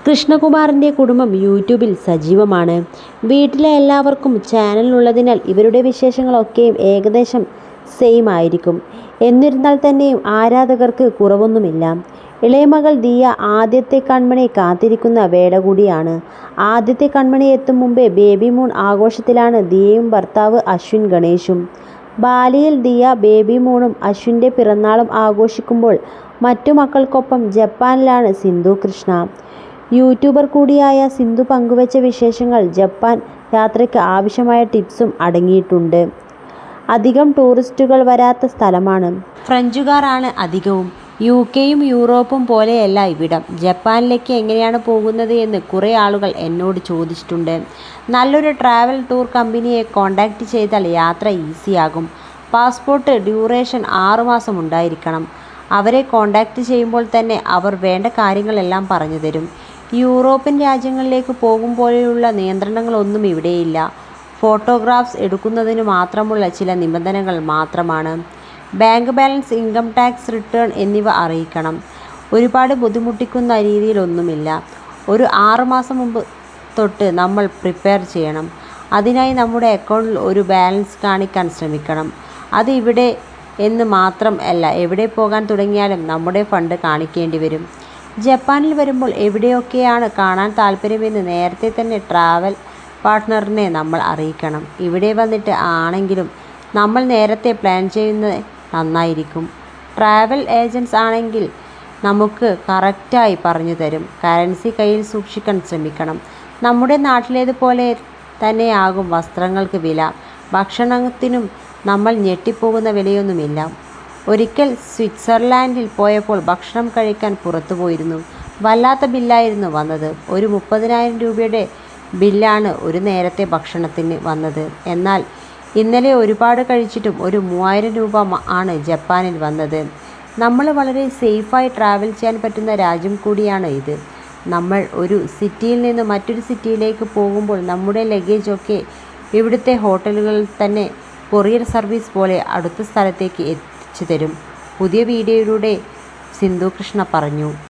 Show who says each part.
Speaker 1: കൃഷ്ണകുമാറിൻ്റെ കുടുംബം യൂട്യൂബിൽ സജീവമാണ്. വീട്ടിലെ എല്ലാവർക്കും ചാനലുള്ളതിനാൽ ഇവരുടെ വിശേഷങ്ങളൊക്കെയും ഏകദേശം സെയിം ആയിരിക്കും. എന്നിരുന്നാൽ തന്നെയും ആരാധകർക്ക് കുറവൊന്നുമില്ല. ഇളയമകൾ ദിയ ആദ്യത്തെ കൺമണി കാത്തിരിക്കുന്ന വേള കൂടിയാണ്. ആദ്യത്തെ കൺമണി എത്തും മുമ്പേ ബേബി മൂൺ ആഘോഷത്തിലാണ് ദിയയും ഭർത്താവ് അശ്വിൻ ഗണേശും. ബാലിയിൽ ദിയ ബേബി മൂണും അശ്വിൻ്റെ പിറന്നാളും ആഘോഷിക്കുമ്പോൾ മറ്റു മക്കൾക്കൊപ്പം ജപ്പാനിലാണ് സിന്ധു കൃഷ്ണ. യൂട്യൂബർ കൂടിയായ സിന്ധു പങ്കുവച്ച വിശേഷങ്ങൾ ജപ്പാൻ യാത്രയ്ക്ക് ആവശ്യമായ ടിപ്സും അടങ്ങിയിട്ടുണ്ട്. അധികം ടൂറിസ്റ്റുകൾ വരാത്ത സ്ഥലമാണ്. ഫ്രഞ്ചുകാരാണ് അധികവും. UK-യും യൂറോപ്പും പോലെയല്ല ഇവിടം. ജപ്പാനിലേക്ക് എങ്ങനെയാണ് പോകുന്നത് എന്ന് കുറേ ആളുകൾ എന്നോട് ചോദിച്ചിട്ടുണ്ട്. നല്ലൊരു ട്രാവൽ ടൂർ കമ്പനിയെ കോൺടാക്റ്റ് ചെയ്താൽ യാത്ര ഈസിയാകും. പാസ്പോർട്ട് ഡ്യൂറേഷൻ 6 മാസം ഉണ്ടായിരിക്കണം. അവരെ കോൺടാക്റ്റ് ചെയ്യുമ്പോൾ തന്നെ അവർ വേണ്ട കാര്യങ്ങളെല്ലാം പറഞ്ഞു തരും. യൂറോപ്യൻ രാജ്യങ്ങളിലേക്ക് പോകും പോലെയുള്ള നിയന്ത്രണങ്ങളൊന്നും ഇവിടെയില്ല. ഫോട്ടോഗ്രാഫ്സ് എടുക്കുന്നതിന് മാത്രമുള്ള ചില നിബന്ധനകൾ മാത്രമാണ്. Bank balance, income tax return എന്നിവ അറിയിക്കണം. ഒരുപാട് ബുദ്ധിമുട്ടിക്കുന്ന രീതിയിലൊന്നുമില്ല. ഒരു 6 മാസം മുമ്പ് തൊട്ട് നമ്മൾ പ്രിപ്പയർ ചെയ്യണം. അതിനായി നമ്മുടെ അക്കൗണ്ടിൽ ഒരു ബാലൻസ് കാണിക്കാൻ ശ്രമിക്കണം. അത് ഇവിടെ എന്ന് മാത്രം അല്ല, എവിടെ പോകാൻ തുടങ്ങിയാലും നമ്മുടെ ഫണ്ട് കാണിക്കേണ്ടി വരും. ജപ്പാനിൽ വരുമ്പോൾ എവിടെയൊക്കെയാണ് കാണാൻ താല്പര്യമെന്ന് നേരത്തെ തന്നെ ട്രാവൽ പാർട്ട്ണറിനെ നമ്മൾ അറിയിക്കണം. ഇവിടെ വന്നിട്ട് ആണെങ്കിലും നമ്മൾ നേരത്തെ പ്ലാൻ ചെയ്യുന്നത് നന്നായിരിക്കും. ട്രാവൽ ഏജൻറ്റ്സ് ആണെങ്കിൽ നമുക്ക് കറക്റ്റായി പറഞ്ഞു തരും. കറൻസി കയ്യിൽ സൂക്ഷിക്കാൻ ശ്രമിക്കണം. നമ്മുടെ നാട്ടിലേതുപോലെ തന്നെയാകും വസ്ത്രങ്ങൾക്ക് വില. ഭക്ഷണത്തിനും നമ്മൾ ഞെട്ടിപ്പോകുന്ന വിലയൊന്നുമില്ല. ഒരിക്കൽ സ്വിറ്റ്സർലാൻഡിൽ പോയപ്പോൾ ഭക്ഷണം കഴിക്കാൻ പുറത്തു പോയിരുന്നു. വല്ലാത്ത ബില്ലായിരുന്നു വന്നത്. ഒരു 30,000 രൂപയുടെ ബില്ലാണ് ഒരു നേരത്തെ ഭക്ഷണത്തിന് വന്നത്. എന്നാൽ ഇന്നലെ ഒരുപാട് കഴിച്ചിട്ടും ഒരു 3,000 രൂപ ആണ് ജപ്പാനിൽ വന്നത്. നമ്മൾ വളരെ സേഫായി ട്രാവൽ ചെയ്യാൻ പറ്റുന്ന രാജ്യം കൂടിയാണ് ഇത്. നമ്മൾ ഒരു സിറ്റിയിൽ നിന്ന് മറ്റൊരു സിറ്റിയിലേക്ക് പോകുമ്പോൾ നമ്മുടെ ലഗേജൊക്കെ ഇവിടുത്തെ ഹോട്ടലുകളിൽ തന്നെ കൊറിയർ സർവീസ് പോലെ അടുത്ത സ്ഥലത്തേക്ക് എത്തിച്ചു തരും. പുതിയ വീഡിയോയിലൂടെ സിന്ധു കൃഷ്ണ പറഞ്ഞു.